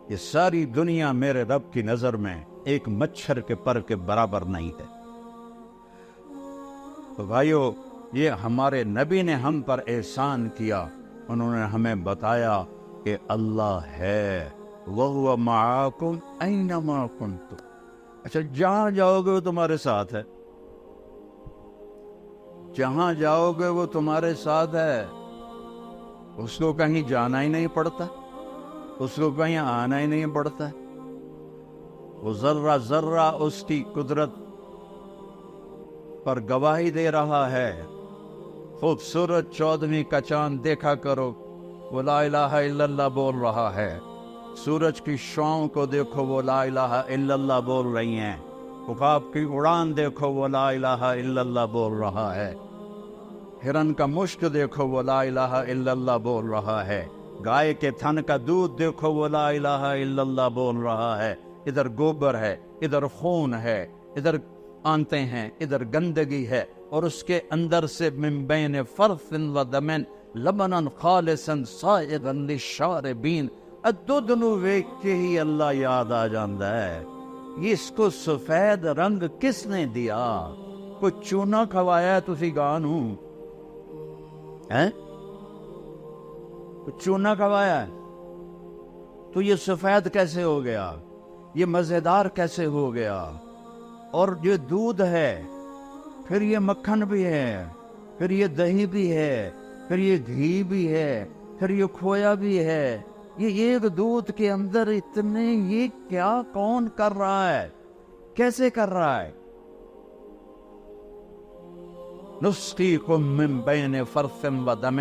یہ ساری دنیا میرے رب کی نظر میں ایک مچھر کے پر کے برابر نہیں ہے۔ تو بھائیو، یہ ہمارے نبی نے ہم پر احسان کیا، انہوں نے ہمیں بتایا کہ اللہ ہے، وَهُوَ مَعَاكُمْ أَيْنَمَا كُنْتُمْ۔ اچھا جہاں جاؤ گے وہ تمہارے ساتھ ہے، جہاں جاؤ گے وہ تمہارے ساتھ ہے۔ اس کو کہیں جانا ہی نہیں پڑتا، اس کو کہیں آنا ہی نہیں پڑتا، وہ ذرہ ذرہ اس کی قدرت پر گواہی دے رہا ہے۔ خوبصورت 14ویں کا چاند دیکھا کرو، وہ لا الہ الا اللہ بول رہا ہے۔ سورج کی شعاؤں کو دیکھو، وہ لا الہ الا اللہ بول رہی ہیں۔ عقاب کی اڑان دیکھو، وہ لا الہ الا اللہ بول رہا ہے۔ ہرن کا مشک دیکھو، وہ لا الہ الا اللہ بول رہا ہے۔ گائے کے تھن کا دودھ دیکھو، وہ لا الہ الا اللہ بول رہا ہے۔ ادھر گوبر ہے، ادھر خون ہے، ادھر آنتیں ہیں، ادھر گندگی ہے، اور اس کے اندر سے من بین فرث و دمن لبنا خالصا سائغا للشاربین. دودھ نو ویکھ کے ہی اللہ یاد آ جاندا ہے. اس کو سفید رنگ کس نے دیا؟ کوئی چونا کھوایا ہے تسی گاہ نو؟ چونا کھوایا ہے تو یہ سفید کیسے ہو گیا؟ یہ مزیدار کیسے ہو گیا؟ اور یہ دودھ ہے، پھر یہ مکھن بھی ہے، پھر یہ دہی بھی ہے، پھر یہ گھی بھی ہے، پھر یہ کھویا بھی ہے. یہ ایک دودھ کے اندر اتنے، یہ کیا کون کر رہا ہے؟ کیسے کر رہا ہے؟ نسقیکم من بین فرث و دم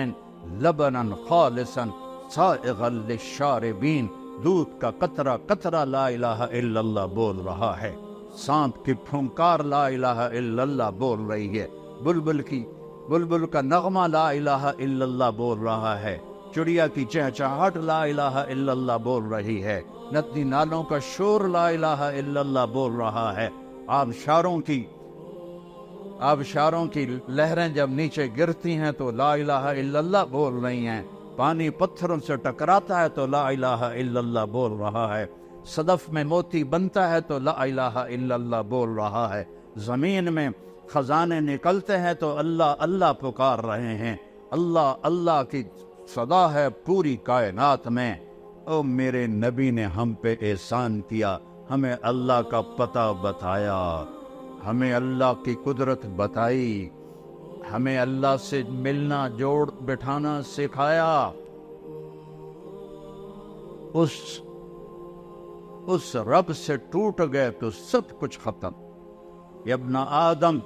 لبنا خالصا سائغا للشاربین. دودھ کا قطرہ قطرہ لا الہ الا اللہ بول رہا ہے. سانپ کی پھنکار لا الہ الا اللہ بول رہی ہے. بلبل کا نغمہ لا الہ الا اللہ بول رہا ہے. چڑیا کی چہچہاہٹ لا الہ الا اللہ بول رہی ہے. ندی نالوں کا شور لا الہ الا اللہ بول رہا ہے. آبشاروں کی لہریں جب نیچے گرتی ہیں تو لا الہ الا اللہ بول رہی ہیں. پانی پتھروں سے ٹکراتا ہے تو لا الہ الا اللہ بول رہا ہے. صدف میں موتی بنتا ہے تو لا الہ الا اللہ بول رہا ہے. زمین میں خزانے نکلتے ہیں تو اللہ اللہ پکار رہے ہیں. اللہ اللہ کی صدا ہے پوری کائنات میں. او میرے نبی نے ہم پہ احسان کیا، ہمیں اللہ کا پتہ بتایا، ہمیں اللہ کی قدرت بتائی، ہمیں اللہ سے ملنا جوڑ بٹھانا سکھایا. اس رب سے ٹوٹ گئے تو سب کچھ ختم. یا ابن آدم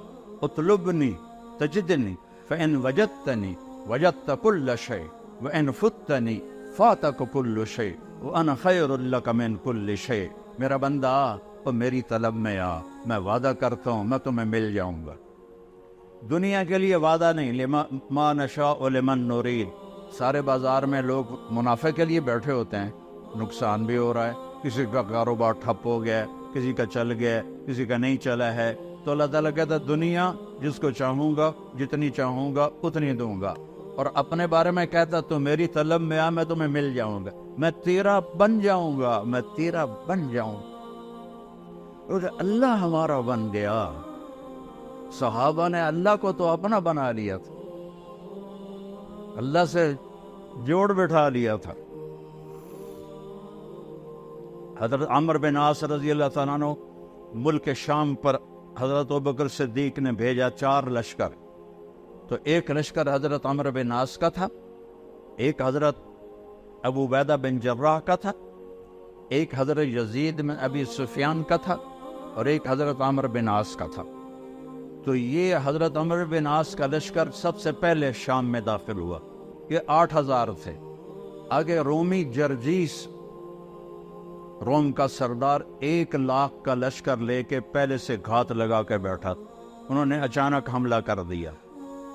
اطلبنی تجدنی فإن وجدتنی وجدت كل شيء وإن فتنی فاتك كل شيء وأنا خير لك من كل شيء. میرا بندہ اور میری طلب میں آ، میں وعدہ کرتا ہوں میں تمہیں مل جاؤں گا. دنیا کے لیے وعدہ نہیں، ما نشاء لمن نرید. سارے بازار میں لوگ منافع کے لیے بیٹھے ہوتے ہیں، نقصان بھی ہو رہا ہے. کسی کا کاروبار ٹھپ ہو گیا، کسی کا چل گیا، کسی کا نہیں چلا ہے. تو اللہ تعالیٰ کہتا ہے دنیا جس کو چاہوں گا جتنی چاہوں گا اتنی دوں گا. اور اپنے بارے میں کہتا تو میری طلب میں آ، میں تمہیں مل جاؤں گا، میں تیرا بن جاؤں گا، میں تیرا بن جاؤں گا. اللہ ہمارا بن گیا. صحابہ نے اللہ کو تو اپنا بنا لیا تھا، اللہ سے جوڑ بٹھا لیا تھا. حضرت عمرو بن عاص رضی اللہ تعالیٰ عنہ ملک شام پر حضرت ابوبکر صدیق نے بھیجا 4 لشکر. تو ایک لشکر حضرت عمرو بن عاص کا تھا، ایک حضرت ابو عبیدہ بن جراح کا تھا، ایک حضرت یزید بن ابی سفیان کا تھا، اور ایک حضرت عمرو بن عاص کا تھا. تو یہ حضرت عمرو بن عاص کا لشکر سب سے پہلے شام میں داخل ہوا. یہ 8000 تھے. آگے رومی جرجیس، روم کا سردار 1,00,000 کا لشکر لے کے پہلے سے گھات لگا کے بیٹھا. انہوں نے اچانک حملہ کر دیا.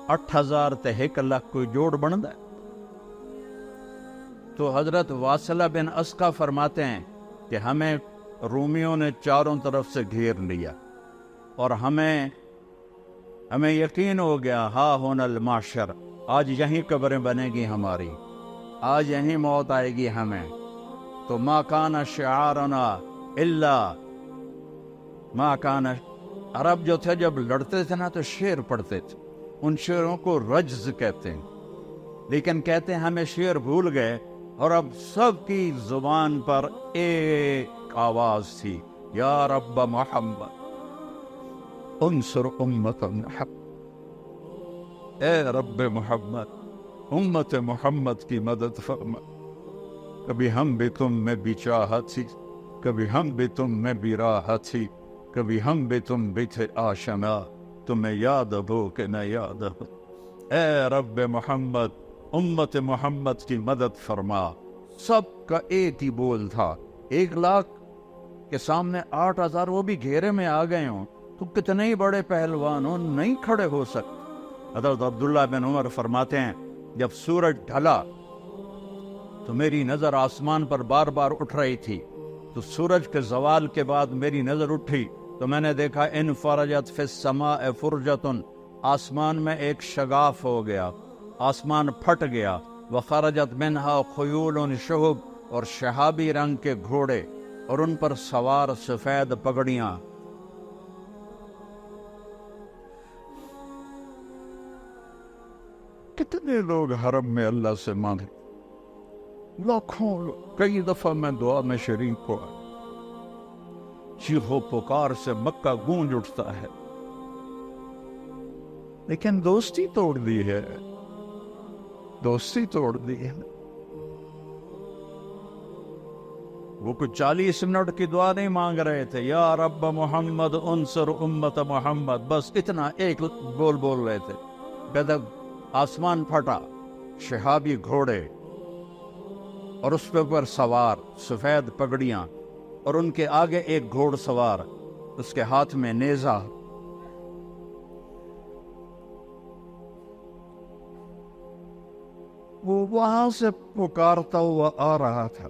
8000 تے 1,00,000 کوئی جوڑ بنتا ہے؟ تو حضرت واصلہ بن اسقا فرماتے ہیں کہ ہمیں رومیوں نے چاروں طرف سے گھیر لیا، اور ہمیں یقین ہو گیا ہا ہونا المعشر، آج یہیں قبریں بنے گی ہماری، آج یہیں موت آئے گی ہمیں. تو ما کان شعارنا الا ما کان. عرب جو تھے جب لڑتے تھے نا تو شعر پڑھتے تھے، ان شعروں کو رجز کہتے ہیں. لیکن کہتے ہیں ہمیں شعر بھول گئے، اور اب سب کی زبان پر ایک آواز تھی، یا رب محمد انصر امت محمد. اے رب محمد امت محمد کی مدد فرما. کبھی ہم بھی تم میں بھی چاہت تھی، کبھی ہم بھی تم میں بھی راحت تھی، کبھی ہم بھی تم بھی تھے آشنا، تمہیں یاد ہو کہ نہ یاد ہو. اے رب محمد امت محمد کی مدد فرما. سب کا ایک ہی بول تھا. 1,00,000 کے سامنے 8,000 وہ بھی گھیرے میں آ گئے ہوں تو کتنے ہی بڑے پہلوان ہوں نہیں کھڑے ہو سکتے. حضرت عبداللہ بن عمر فرماتے ہیں جب سورج ڈھلا تو میری نظر آسمان پر بار بار اٹھ رہی تھی. تو سورج کے زوال کے بعد میری نظر اٹھی تو میں نے دیکھا ان فرجت فی السماء فرجتن، آسمان میں ایک شگاف ہو گیا. آسمان پھٹ گیا، وخرجت منہا خیول شہب، اور شہابی رنگ کے گھوڑے اور ان پر سوار سفید پگڑیاں۔ کتنے لوگ حرم میں اللہ سے مانگے، لاکھوں لوگ۔ کئی دفعہ میں دعا میں شریک ہوا، چیخو پکار سے مکہ گونج اٹھتا ہے، لیکن دوستی توڑ دی ہے، دوستی توڑ دی ہے۔ وہ کچھ 40 منٹ کی دعا نہیں مانگ رہے تھے، یا رب محمد انصر امت محمد، بس اتنا ایک بول رہے تھے۔ بدک آسمان پھٹا، شہابی گھوڑے اور اس پر سوار سفید پگڑیاں، اور ان کے آگے ایک گھوڑ سوار، اس کے ہاتھ میں نیزہ۔ وہ وہاں سے پکارتا ہوا آ رہا تھا،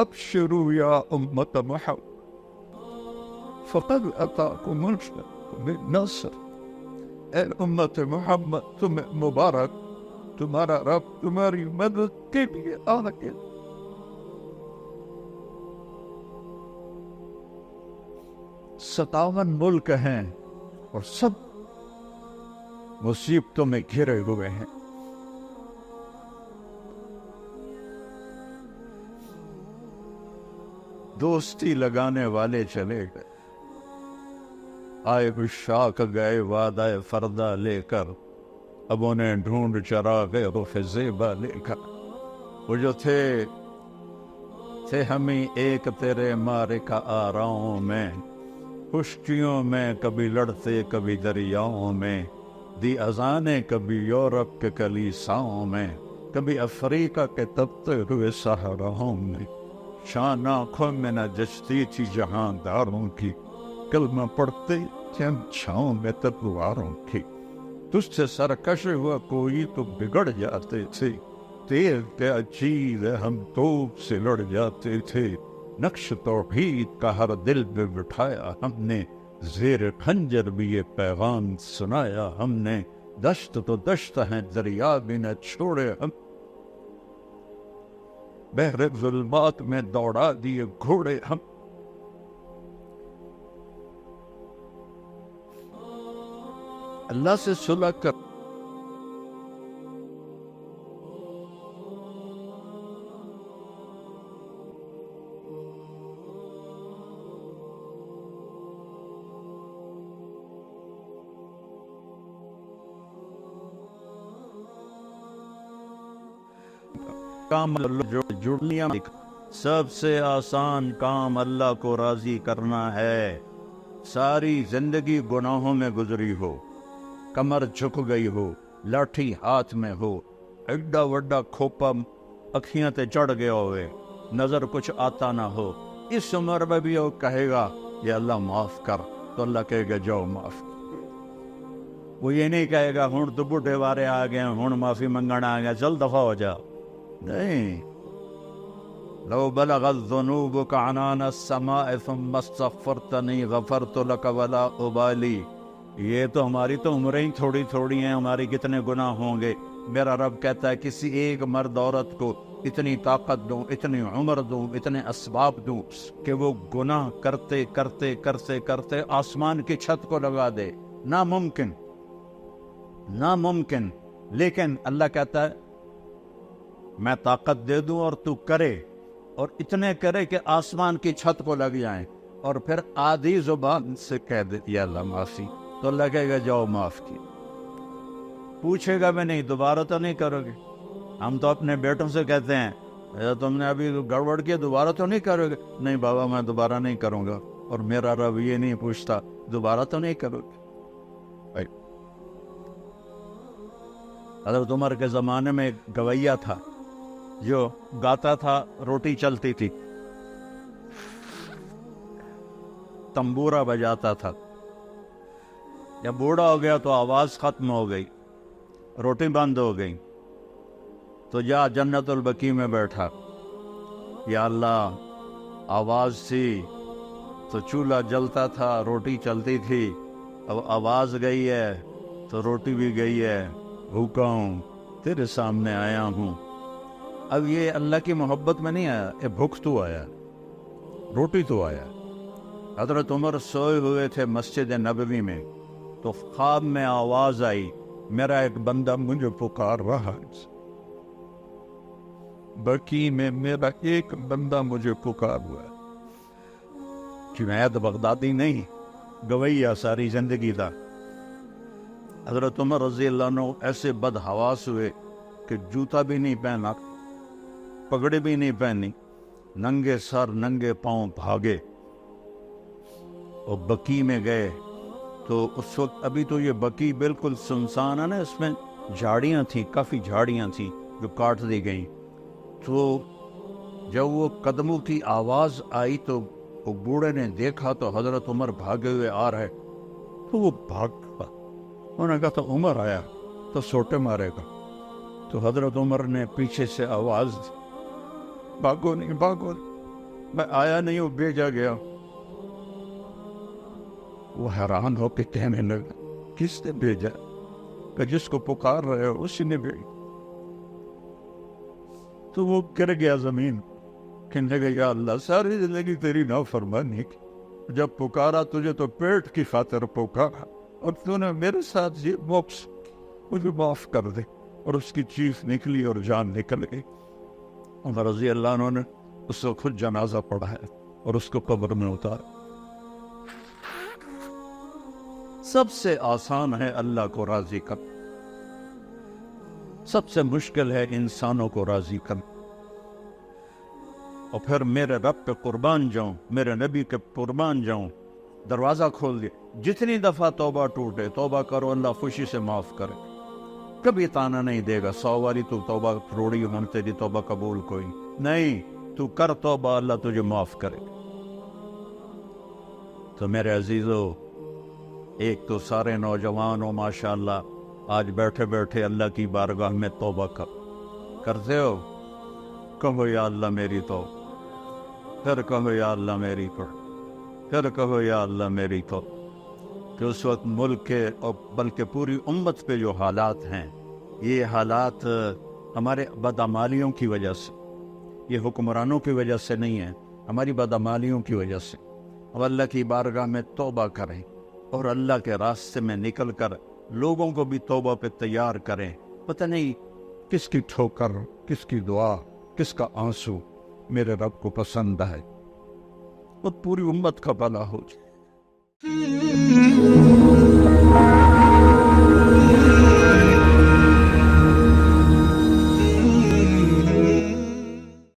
ابشروا یا امت محمد فقد اتاکم النصر، اے امت محمد تمہیں مبارک، تمہارا رب تمہاری مدد کے لیے آ گیا۔ 57 ملک ہیں اور سب مصیبتوں میں گھرے ہوئے ہیں۔ دوستی لگانے والے چلے گئے، آئے بشاک گئے وعدہ فردہ لے کر، اب انہیں ڈھونڈ چراغ رخ زیبا لے کر۔ وہ جو تھے ہمیں ایک تیرے مارکہ آراؤں میں، خشکیوں میں کبھی لڑتے کبھی دریاؤں میں، دی اذانیں کبھی یورپ کے کلیساؤں میں، کبھی افریقہ کے تبتے ہوئے صحراؤں میں۔ شان آنکھوں میں نہ جچتی تھی جہانداروں کی، کلمہ پڑھتے تھے ہم چھاؤں میں تلواروں کی۔ تجھ سے سرکش ہوا کوئی تو بگڑ جاتے تھے، تیر کیا چیز ہے ہم توپ سے لڑ جاتے تھے۔ نقش توحید کا ہر دل پہ بٹھایا ہم نے، زیر خنجر بھی یہ پیغام سنایا ہم نے۔ دشت تو دشت ہیں دریا بھی نہ چھوڑے ہم، بحر ظلمات میں دوڑا دیے گھوڑے ہم۔ اللہ سے صلح کر، کام جڑنیا، سب سے آسان کام اللہ کو راضی کرنا ہے۔ ساری زندگی گناہوں میں گزری ہو، کمر جھک گئی ہو، لاٹھی ہاتھ میں ہو، ایڈا وڈا کھوپا اکھیاں تے چڑھ گیا ہوئے، نظر کچھ آتا نہ ہو، اس عمر میں بھی وہ کہے گا یا اللہ معاف کر، تو اللہ کہے گا جاؤ معاف۔ وہ یہ نہیں کہے گا ہن تو بڈھے وارے آ گئے ہن معافی منگن آ گیا چل دفع ہو جا، نہیں۔ لو بلغت ذنوبك عنان السماء ثم استغفرتنی غفرت لك ولا ابالی۔ یہ تو ہماری تو عمریں ہی تھوڑی تھوڑی ہیں، ہماری کتنے گناہ ہوں گے۔ میرا رب کہتا ہے کسی ایک مرد عورت کو اتنی طاقت دوں، اتنی عمر دوں، اتنے اسباب دوں کہ وہ گناہ کرتے کرتے کرتے کرتے آسمان کی چھت کو لگا دے۔ ناممکن، ناممکن، لیکن اللہ کہتا ہے میں طاقت دے دوں اور تو کرے، اور اتنے کرے کہ آسمان کی چھت کو لگ جائیں، اور پھر آدھی زبان سے کہہ دے یا اللہ معافی، تو لگے گا جاؤ معاف کی۔ پوچھے گا بھی نہیں دوبارہ تو نہیں کرو گے۔ ہم تو اپنے بیٹوں سے کہتے ہیں تم نے ابھی گڑبڑ کیا دوبارہ تو نہیں کرو گے؟ نہیں بابا میں دوبارہ نہیں کروں گا، اور میرا رب یہ نہیں پوچھتا دوبارہ تو نہیں کرو گے۔ حضرت عمر کے زمانے میں ایک گویہ تھا جو گاتا تھا، روٹی چلتی تھی، تنبورہ بجاتا تھا۔ جب بوڑھا ہو گیا تو آواز ختم ہو گئی، روٹی بند ہو گئی، تو جا جنت البقیع میں بیٹھا، یا اللہ آواز تھی تو چولہا جلتا تھا، روٹی چلتی تھی، اب آواز گئی ہے تو روٹی بھی گئی ہے، بھوکا ہوں، تیرے سامنے آیا ہوں۔ اب یہ اللہ کی محبت میں نہیں آیا، یہ بھوک تو آیا، روٹی تو آیا۔ حضرت عمر سوئے ہوئے تھے مسجد نبوی میں، تو خواب میں آواز آئی، میرا ایک بندہ مجھے پکار رہا ہے، بقی میں میرا ایک بندہ مجھے پکار ہوا ہے۔ جنید بغدادی نہیں، گویا ساری زندگی دا۔ حضرت عمر رضی اللہ عنہ ایسے بد حواس ہوئے کہ جوتا بھی نہیں پہنا، پگڑی بھی نہیں پہنی، ننگے سر ننگے پاؤں بھاگے اور بقی میں گئے۔ تو اس وقت ابھی تو یہ بقی بالکل سنسان ہے نا، اس میں جھاڑیاں تھیں، کافی جھاڑیاں تھیں جو کاٹ دی گئیں۔ تو جب وہ قدموں کی آواز آئی تو وہ بوڑھے نے دیکھا تو حضرت عمر بھاگے ہوئے آ رہے، تو وہ بھاگ گیا۔ انہوں نے کہا تو عمر آیا تو سوٹے مارے گا۔ تو حضرت عمر نے پیچھے سے آواز دی، بھاگو نہیں بھاگو نہیں، میں آیا نہیں ہوں، بھیجا گیا۔ وہ حیران ہو کے کہنے لگا، کس نے بھیجا؟ کہ جس کو پکار رہے ہو اسی نے بھیجا۔ تو وہ گر گیا زمین، کہنے لگا یا اللہ ساری زندگی تیری نافرمانی کی، جب پکارا تجھے تو پیٹ کی خاطر پکارا، اور تو نے میرے ساتھ یہ بوکس، مجھے معاف کر دے۔ اور اس کی چیخ نکلی اور جان نکل گئی۔ عمر رضی اللہ عنہ نے اس کو خود جنازہ پڑھایا اور اس کو قبر میں اتارا۔ سب سے آسان ہے اللہ کو راضی کرنا، سب سے مشکل ہے انسانوں کو راضی کرنا۔ اور پھر میرے رب پہ قربان جاؤں، میرے نبی کے قربان جاؤں، دروازہ کھول دیا۔ جتنی دفعہ توبہ ٹوٹے توبہ کرو، اللہ خوشی سے معاف کرے، کبھی تانا نہیں دے گا 100 والی تو توبہ روڑی ہوں تیری توبہ قبول کوئی نہیں، تو کر توبہ، اللہ تجھے معاف کرے۔ تو میرے عزیزو، ایک تو سارے نوجوانوں ماشاءاللہ آج بیٹھے بیٹھے اللہ کی بارگاہ میں توبہ کرتے ہو، کہو یا اللہ میری توبہ، پھر کہو یا اللہ میری توبہ، پھر کہو یا اللہ میری توبہ۔ کہ اس وقت ملک کے اور بلکہ پوری امت پہ جو حالات ہیں، یہ حالات ہمارے بدعمالیوں کی وجہ سے، یہ حکمرانوں کی وجہ سے نہیں ہے، ہماری بدعمالیوں کی وجہ سے۔ اب اللہ کی بارگاہ میں توبہ کریں اور اللہ کے راستے میں نکل کر لوگوں کو بھی توبہ پہ تیار کریں۔ پتہ نہیں کس کی ٹھوکر، کس کی دعا، کس کا آنسو میرے رب کو پسند ہے، اور پوری امت کا بھلا ہو جائے۔